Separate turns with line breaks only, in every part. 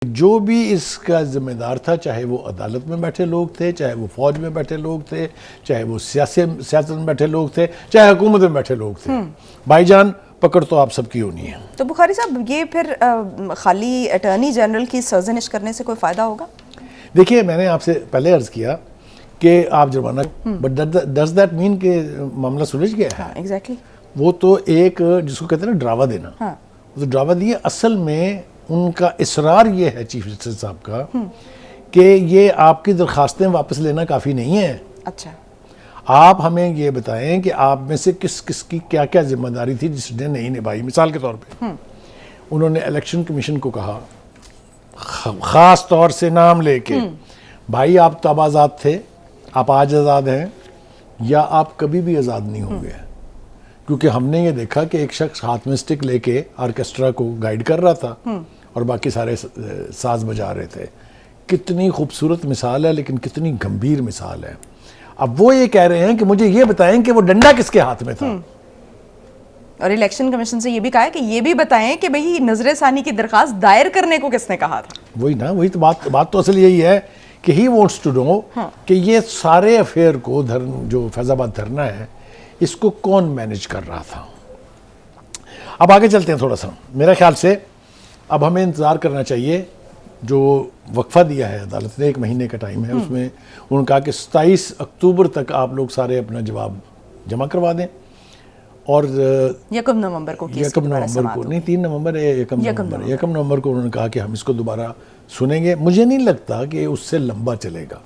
जो भी इसका जिम्मेदार था, चाहे वो अदालत में बैठे लोग थे, चाहे वो फौज में बैठे लोग थे, चाहे वो सियासत में बैठे लोग थे, चाहे हुकूमत में बैठे लोग थे, भाईजान पकड़ तो आप सबकी होनी है।
तो बुखारी साहब, ये फिर खाली अटॉर्नी जनरल की सर्जनिश करने से कोई फ़ायदा होगा?
देखिए, मैंने आपसे पहले अर्ज किया कि आप जुर्माना, बट डज दैट मीन कि मामला सुलझ गया है?
एग्जैक्टली।
वो तो एक जिसको कहते हैं ना ड्रावा देना, वो तो ड्रावा दिए। असल में उनका इसरार ये है चीफ जस्टिस साहब का कि ये आपकी दरखास्तें वापस लेना काफ़ी नहीं है।
अच्छा,
आप हमें ये बताएं कि आप में से किस किस की क्या क्या जिम्मेदारी थी जिसने नहीं निभाई। मिसाल के तौर पे उन्होंने इलेक्शन कमीशन को कहा, ख़ास तौर से नाम लेके, भाई आप तब आज़ाद थे, आप आज आज़ाद हैं, या आप कभी भी आज़ाद नहीं होंगे। क्योंकि हमने ये देखा कि एक शख्स हाथ में स्टिक लेके ऑर्केस्ट्रा को गाइड कर रहा था और बाकी सारे साज बजा रहे थे। कितनी खूबसूरत मिसाल है, लेकिन कितनी गंभीर मिसाल है। अब वो ये कह रहे हैं कि मुझे ये बताएं कि वो डंडा किसके हाथ में था।
और इलेक्शन कमीशन से ये भी कहा है कि ये भी बताएं कि भाई नजर सानी की दरखास्त दायर करने को किसने कहा था।
वही ना, वही तो बात तो असल यही है कि ही वांट्स टू नो कि ये सारे अफेयर को जो फैजाबाद धरना है, इसको कौन मैनेज कर रहा था। अब आगे चलते हैं थोड़ा सा। मेरे ख्याल से अब हमें इंतज़ार करना चाहिए। जो वक्फा दिया है अदालत ने, 1 महीने का टाइम है, उसमें उन्होंने कहा कि 27 अक्टूबर तक आप लोग सारे अपना जवाब जमा करवा दें। और
1 नवंबर को,
1 नवंबर को नहीं, 3 नवंबर है, 1 नवंबर को उन्होंने कहा कि हम इसको दोबारा सुनेंगे। मुझे नहीं लगता कि उससे लंबा चलेगा।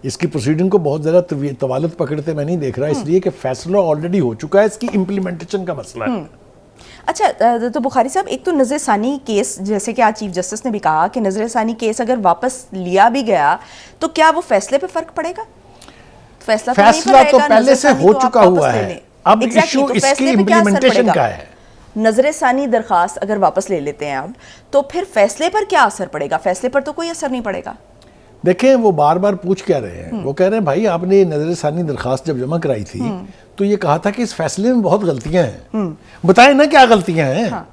इसकी प्रोसीडिंग को बहुत ज़्यादा तवालत पकड़ते मैं नहीं देख रहा, इसलिए कि फैसला ऑलरेडी हो चुका है, इसकी इम्प्लीमेंटेशन का मसला है।
अच्छा, तो बुखारी साहब, एक तो नजर सानी केस, जैसे कि आज चीफ जस्टिस ने भी कहा कि नजर सानी केस अगर वापस लिया भी गया तो क्या वो फैसले पे फर्क पड़ेगा? फैसला
तो पहले से हो चुका हुआ है। अब इशू इसकी इम्प्लीमेंटेशन का है।
नजर सानी दरखास्त अगर वापस ले लेते हैं अब, तो फिर फैसले पर क्या असर पड़ेगा? फैसले पर तो कोई असर नहीं पड़ेगा।
देखें, वो बार बार पूछ क्या रहे हैं, वो कह रहे हैं भाई आपने नजर सानी दरखास्त जब जमा कराई थी तो ये कहा था कि इस फैसले में बहुत गलतियां हैं, बताएं ना क्या गलतियां हैं।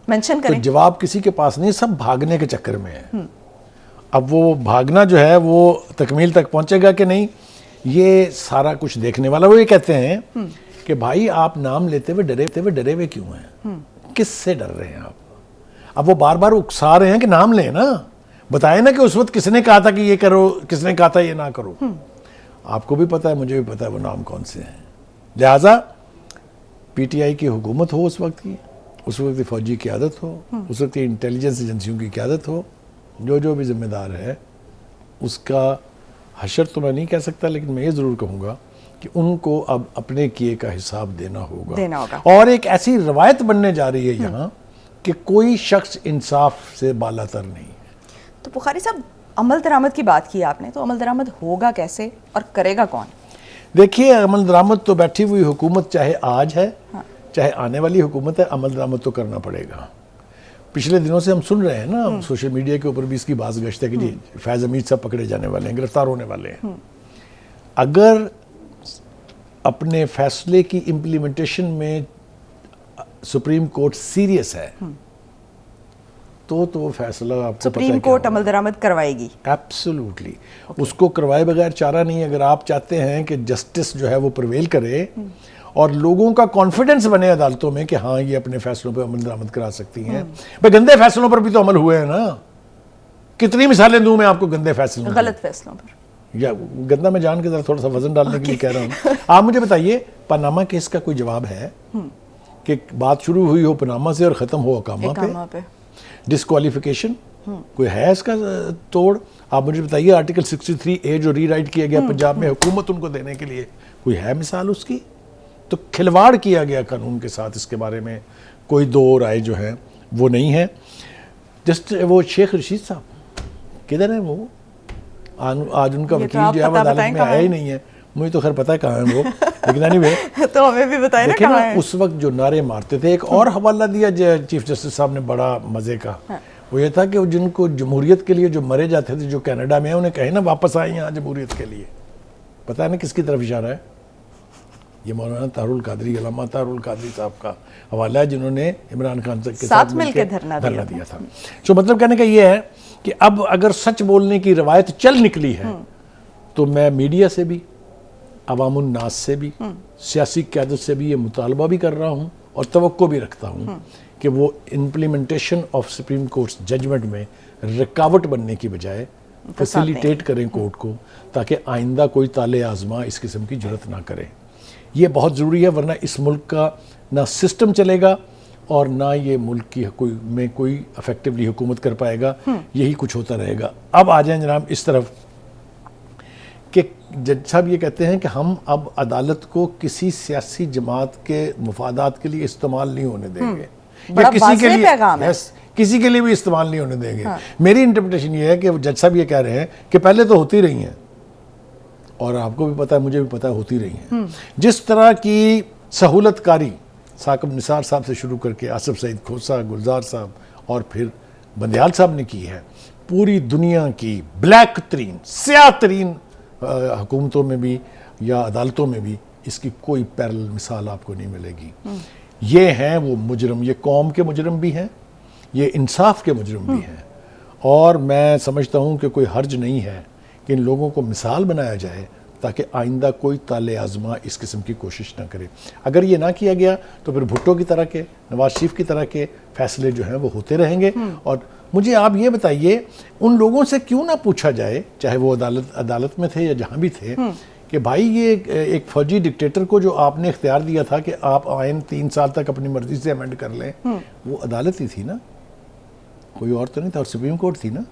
मेंशन करें।
तो जवाब किसी के पास नहीं, सब भागने के चक्कर में है। अब वो भागना जो है वो तकमील तक पहुंचेगा कि नहीं, ये सारा कुछ देखने वाला। वो ये कहते हैं कि भाई आप नाम लेते हुए डरे हुए क्यों हैं, किससे डर रहे हैं आप? अब वो बार बार उकसा रहे हैं कि नाम लें ना, बताएं ना कि उस वक्त किसने कहा था कि ये करो, किसने कहा था ये ना करो। आपको भी पता है, मुझे भी पता है वो नाम कौन से हैं। लिहाजा पीटीआई की हुकूमत हो उस वक्त की, उस वक्त की फौजी क़यादत हो, उस वक्त की इंटेलिजेंस एजेंसियों की क़यादत हो, जो भी जिम्मेदार है उसका हशर तो मैं नहीं कह सकता, लेकिन मैं ये ज़रूर कहूँगा कि उनको अब अपने किए का हिसाब देना होगा। और एक ऐसी रवायत बनने जा रही है यहाँ कि कोई शख्स इंसाफ से बालातर नहीं है।
तो बुखारी साहब, अमल दरामद की बात की आपने, तो अमल दरामद होगा कैसे और करेगा कौन?
देखिए, अमल दरामद तो बैठी हुई हुकूमत चाहे आज है, चाहे आने वाली हुकूमत है, अमल दरामद तो करना पड़ेगा। पिछले दिनों से हम सुन रहे हैं ना, सोशल मीडिया के ऊपर भी इसकी बात गश्त है कि जी फैज़ हमीद साहब पकड़े जाने वाले हैं, गिरफ्तार होने वाले हैं। अगर अपने फैसले की इम्प्लीमेंटेशन में सुप्रीम कोर्ट सीरियस है तो फैसला आपको
सुप्रीम कोर्ट अमल दरामद करवाएगी।
एब्सोल्युटली, उसको करवाए बगैर चारा नहीं। अगर आप चाहते हैं कि जस्टिस जो है वो प्रिवेल करे और लोगों का कॉन्फिडेंस बने अदालतों में कि हाँ ये अपने फैसलों पर अमल दरामद करा सकती हैं। भाई गंदे फैसलों पर भी तो अमल हुए हैं ना। कितनी मिसालें दूं मैं आपको गंदे फैसलों,
गलत फैसलों पर,
या गंदा मैं जान के जरा थोड़ा सा वजन डालने के लिए कह रहा हूँ। आप मुझे बताइए, पनामा केस का कोई जवाब है कि बात शुरू हुई हो पनामा से और खत्म हो अकामा पे? डिस्क्वालिफिकेशन कोई है इसका तोड़? आप मुझे बताइए, आर्टिकल 63A जो रीराइट किया गया पंजाब में हुकूमत उनको देने के लिए, कोई है मिसाल उसकी? तो खिलवाड़ किया गया कानून के साथ, इसके बारे में कोई दो राय जो है वो नहीं है। जस्ट वो शेख रशीद साहब किधर है? वो आज उनका वकील जो है वो अदालत में आया ही नहीं है। मुझे तो खैर पता है कहाँ है वो, लेकिन anyway,
तो हमें भी बताएं ना कहाँ है।
उस वक्त जो नारे मारते थे, एक और हवाला दिया चीफ जस्टिस साहब ने बड़ा मजे का, वो ये था कि जिनको जमहूरियत के लिए जो मरे जाते थे, जो कनाडा में है, उन्हें कहे ना वापस आए यहाँ जमहूरियत के लिए। पता है ना किसकी तरफ इशारा है? ये मौलाना तारुल कादरी, अल्लामा तारुल कादरी साहब का हवाला है, जिन्होंने इमरान खान के
साथ मिलकर
मिलकर
धरना
दिया था। तो मतलब कहने का ये है कि अब अगर सच बोलने की रवायत चल निकली है तो मैं मीडिया से भी, अवामुन नास से भी, सियासी क़यादत से भी ये मुतालबा भी कर रहा हूँ और तवक्को भी रखता हूँ कि वो implementation of supreme court judgment में रुकावट बनने की बजाय फैसिलिटेट करें कोर्ट को, ताकि आइंदा कोई ताले आजमा इस किस्म की जरूरत ना करे। ये बहुत ज़रूरी है, वरना इस मुल्क का ना सिस्टम चलेगा और ना ये मुल्क की कोई अफेक्टिवली हुकूमत कर पाएगा। यही कुछ होता रहेगा। अब आ जाएं जनाब इस तरफ कि जज साहब ये कहते हैं कि हम अब अदालत को किसी सियासी जमात के मुफादात के लिए इस्तेमाल नहीं होने देंगे,
बड़ा वाज़ेह पैगाम है।
किसी के लिए भी इस्तेमाल नहीं होने देंगे। मेरी इंटरप्रिटेशन ये है कि जज साहब ये कह रहे हैं कि पहले तो होती रही हैं, और आपको भी पता है, मुझे भी पता है, होती रही हैं। जिस तरह की सहूलतकारी साकिब निसार साहब से शुरू करके आसिफ सईद खोसा, गुलजार साहब और फिर बंदियाल साहब ने की है, पूरी दुनिया की ब्लैक तरीन, स्याह तरीन हुकूमतों में भी या अदालतों में भी इसकी कोई पैरेलल मिसाल आपको नहीं मिलेगी। ये हैं वो मुजरम, ये कौम के मुजरम भी हैं, ये इंसाफ के मुजरम भी हैं, और मैं समझता हूँ कि कोई हर्ज नहीं है कि इन लोगों को मिसाल बनाया जाए ताकि आइंदा कोई ताले आजमा इस किस्म की कोशिश ना करे। अगर ये ना किया गया तो फिर भुट्टो की तरह के, नवाज शरीफ की तरह के फैसले जो हैं वो होते रहेंगे। और मुझे आप ये बताइए, उन लोगों से क्यों ना पूछा जाए, चाहे वो अदालत में थे या जहाँ भी थे, कि भाई ये एक फौजी डिक्टेटर को जो आपने इख्तियार दिया था कि आप आइन 3 साल तक अपनी मर्जी से अमेंड कर लें, वो अदालत ही थी ना, कोई और तो नहीं था, और सुप्रीम कोर्ट थी ना।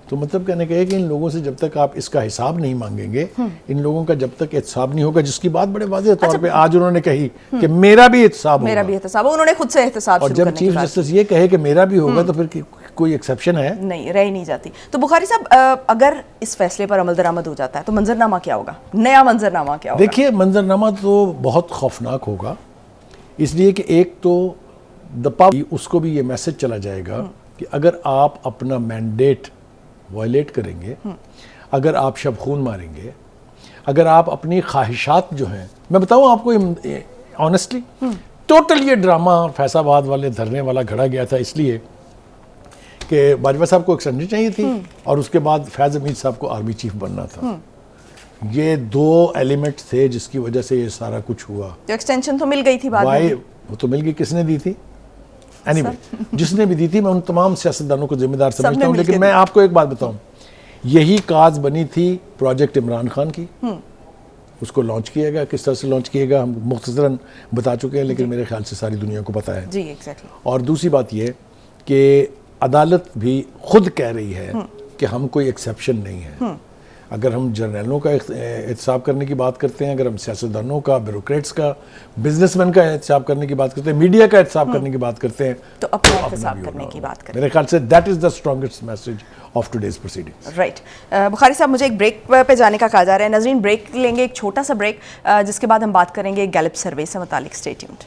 तो मतलब कहने का है कि इन लोगों से जब तक आप इसका हिसाब नहीं मांगेंगे, इन लोगों का जब तक एहतसाब नहीं होगा, जिसकी बात बड़े वाज़ेह तौर पे आज उन्होंने कही कि मेरा भी एहतसाब होगा,
मेरा भी एहतसाब, उन्होंने खुद से एहतसाब
और जब चीफ जस्टिस ये कहे कि मेरा भी होगा तो फिर कोई एक्सेप्शन है?
नहीं, रह ही नहीं जाती। तो बुखारी साहब, अगर इस फैसले पर अमल दरामद हो जाता है तो मंजरनामा क्या होगा, नया मंजरनामा क्या होगा?
देखिए, मंजरनामा तो बहुत खौफनाक होगा, इसलिए कि एक तो दपा उसको भी ये मैसेज चला जाएगा कि अगर आप अपना मैंडेट वायलेट करेंगे, अगर आप शब खून मारेंगे, अगर आप अपनी ख्वाहिशात जो हैं, मैं बताऊं आपको ऑनेस्टली, टोटल ये ड्रामा फैसलाबाद वाले धरने वाला घड़ा गया था इसलिए कि बाजवा साहब को एक्सटेंशन चाहिए थी और उसके बाद फैज़ हमीद साहब को आर्मी चीफ बनना था। ये 2 एलिमेंट थे जिसकी वजह से ये सारा कुछ हुआ।
तो एक्सटेंशन तो मिल गई थी बाद में,
वो तो मिल गई, किसने दी थी? Anyway, जिसने भी दी थी, मैं उन तमाम सियासतदानों को जिम्मेदार समझता हूँ, लेकिन मैं आपको एक बात बताऊं, यही काज बनी थी प्रोजेक्ट इमरान खान की। उसको लॉन्च किया गया, किस तरह से लॉन्च किया गया हम मुख्तसरन बता चुके हैं, लेकिन मेरे ख्याल से सारी दुनिया को पता है।
जी, एग्जैक्टली।
और दूसरी बात यह कि अदालत भी खुद कह रही है कि हम कोई एक्सेप्शन नहीं है। अगर हम जर्नलों का एहतसाब करने की बात करते हैं, अगर हम सियासतदानों का, ब्यूरोक्रेट्स का, बिजनेसमैन का एहतसाब करने की बात करते हैं, मीडिया का एहतसाब करने की बात करते हैं,
तो अपना एहतसाब करने की बात करें।
मेरे ख्याल say that is the strongest message of today's proceedings.
Right. Bukhari साहब, मुझे एक ब्रेक पे जाने का कहा जा रहा है। नजरीन, ब्रेक लेंगे, एक छोटा सा ब्रेक, जिसके बाद हम बात करेंगे गैलप सर्वे से मुतालिक। Stay tuned.